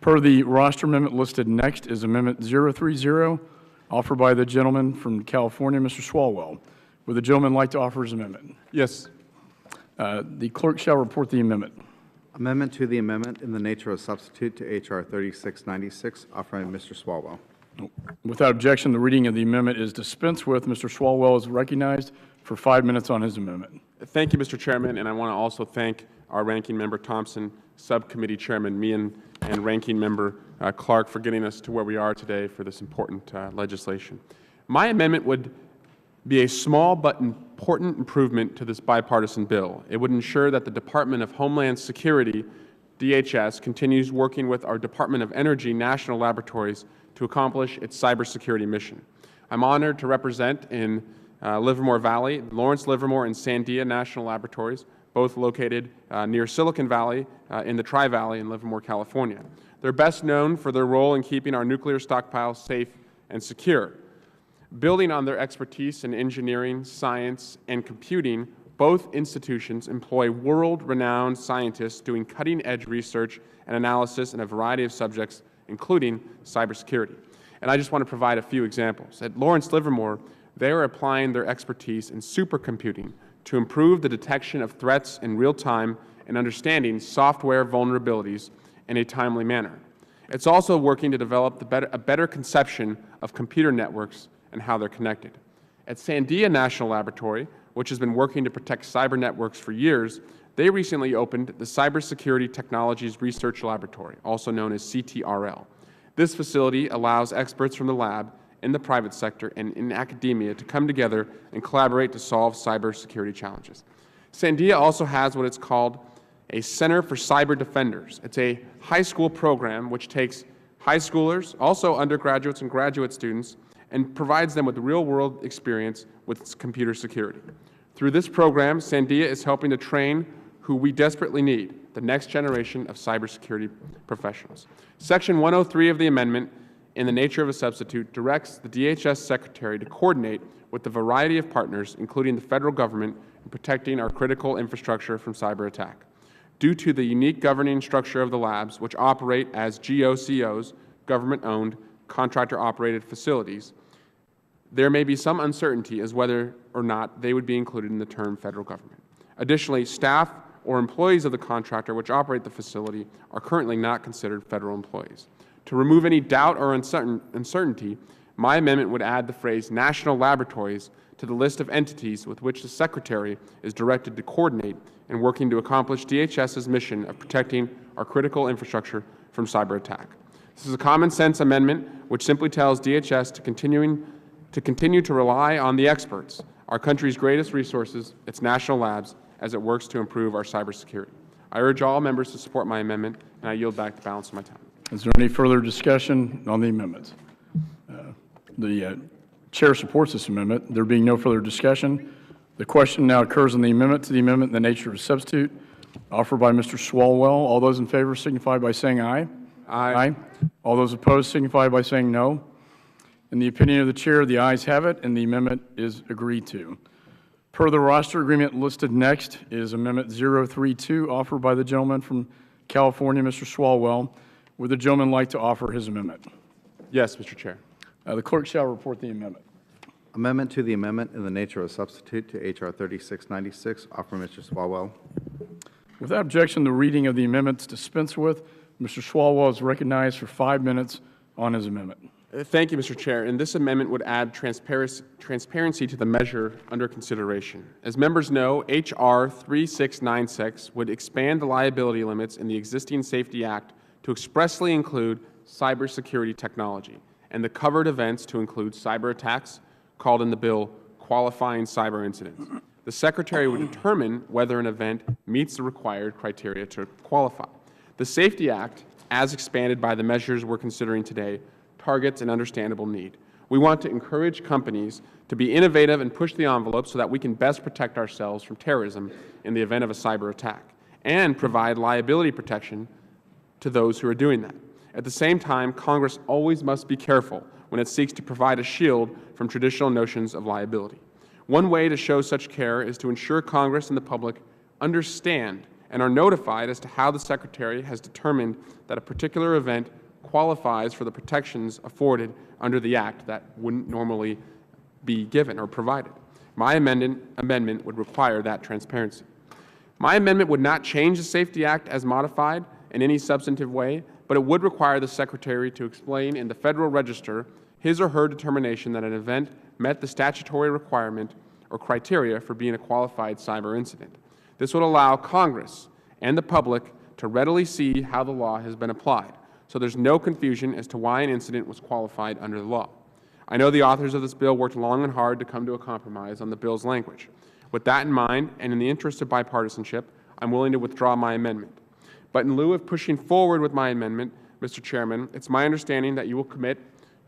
Per the roster amendment listed next is Amendment 030, offered by the gentleman from California, Mr. Swalwell. Would the gentleman like to offer his amendment? Yes. The clerk shall report the amendment. Amendment to the amendment in the nature of substitute to H.R. 3696, offered by Mr. Swalwell. Without objection, the reading of the amendment is dispensed with. Mr. Swalwell is recognized for 5 minutes on his amendment. Thank you, Mr. Chairman, and I want to also thank our Ranking Member Thompson, Subcommittee Chairman Meehan, and Ranking Member Clark for getting us to where we are today for this important legislation. My amendment would be a small but important improvement to this bipartisan bill. It would ensure that the Department of Homeland Security, DHS, continues working with our Department of Energy national laboratories to accomplish its cybersecurity mission. I'm honored to represent in Livermore Valley, Lawrence Livermore and Sandia National Laboratories, both located near Silicon Valley in the Tri-Valley in Livermore, California. They're best known for their role in keeping our nuclear stockpiles safe and secure. Building on their expertise in engineering, science, and computing, both institutions employ world-renowned scientists doing cutting-edge research and analysis in a variety of subjects, including cybersecurity. And I just want to provide a few examples. At Lawrence Livermore, they are applying their expertise in supercomputing to improve the detection of threats in real time and understanding software vulnerabilities in a timely manner. It's also working to develop a better conception of computer networks and how they're connected. At Sandia National Laboratory, which has been working to protect cyber networks for years, they recently opened the Cybersecurity Technologies Research Laboratory, also known as CTRL. This facility allows experts from the lab, in the private sector, and in academia to come together and collaborate to solve cybersecurity challenges. Sandia also has what it's called a Center for Cyber Defenders. It's a high school program which takes high schoolers, also undergraduates and graduate students, and provides them with real-world experience with computer security. Through this program, Sandia is helping to train who we desperately need, the next generation of cybersecurity professionals. Section 103 of the amendment, in the nature of a substitute, directs the DHS Secretary to coordinate with a variety of partners, including the Federal Government, in protecting our critical infrastructure from cyber attack. Due to the unique governing structure of the labs, which operate as GOCOs, government-owned, contractor-operated facilities, there may be some uncertainty as whether or not they would be included in the term Federal Government. Additionally, staff or employees of the contractor which operate the facility are currently not considered Federal employees. To remove any doubt or uncertainty, my amendment would add the phrase national laboratories to the list of entities with which the Secretary is directed to coordinate in working to accomplish DHS's mission of protecting our critical infrastructure from cyber attack. This is a common-sense amendment which simply tells DHS to continue to rely on the experts, our country's greatest resources, its national labs, as it works to improve our cybersecurity. I urge all members to support my amendment, and I yield back the balance of my time. Is there any further discussion on the amendments? The Chair supports this amendment. There being no further discussion, the question now occurs on the amendment to the amendment in the nature of a substitute, offered by Mr. Swalwell. All those in favor signify by saying aye. Aye. All those opposed signify by saying no. In the opinion of the Chair, the ayes have it, and the amendment is agreed to. Per the roster agreement listed next is Amendment 032, offered by the gentleman from California, Mr. Swalwell. Would the gentleman like to offer his amendment? Yes, Mr. Chair. The clerk shall report the amendment. Amendment to the amendment in the nature of a substitute to H.R. 3696, offered by Mr. Swalwell. Without objection, the reading of the amendment is dispensed with. Mr. Swalwell is recognized for 5 minutes on his amendment. Thank you, Mr. Chair. And this amendment would add transparency to the measure under consideration. As members know, H.R. 3696 would expand the liability limits in the existing Safety Act to expressly include cybersecurity technology, and the covered events to include cyber attacks, called in the bill qualifying cyber incidents. The Secretary would determine whether an event meets the required criteria to qualify. The Safety Act, as expanded by the measures we're considering today, targets an understandable need. We want to encourage companies to be innovative and push the envelope so that we can best protect ourselves from terrorism in the event of a cyber attack, and provide liability protection to those who are doing that. At the same time, Congress always must be careful when it seeks to provide a shield from traditional notions of liability. One way to show such care is to ensure Congress and the public understand and are notified as to how the Secretary has determined that a particular event qualifies for the protections afforded under the Act that wouldn't normally be given or provided. My amendment would require that transparency. My amendment would not change the Safety Act as modified in any substantive way, but it would require the Secretary to explain in the Federal Register his or her determination that an event met the statutory requirement or criteria for being a qualified cyber incident. This would allow Congress and the public to readily see how the law has been applied, so there's no confusion as to why an incident was qualified under the law. I know the authors of this bill worked long and hard to come to a compromise on the bill's language. With that in mind, and in the interest of bipartisanship, I'm willing to withdraw my amendment. But in lieu of pushing forward with my amendment, Mr. Chairman, it's my understanding that you will commit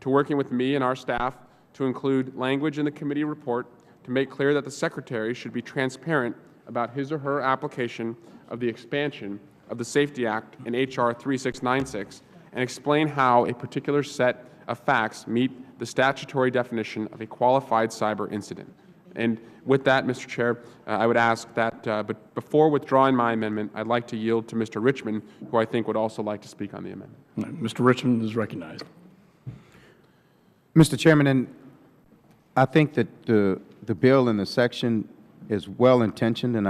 to working with me and our staff to include language in the committee report to make clear that the Secretary should be transparent about his or her application of the expansion of the Safety Act in H.R. 3696 and explain how a particular set of facts meet the statutory definition of a qualified cyber incident. And with that, Mr. Chair, I would ask that, but before withdrawing my amendment, I'd like to yield to Mr. Richmond, who I think would also like to speak on the amendment. Mr. Richmond is recognized. Mr. Chairman, and I think that the bill and the section is well-intentioned, and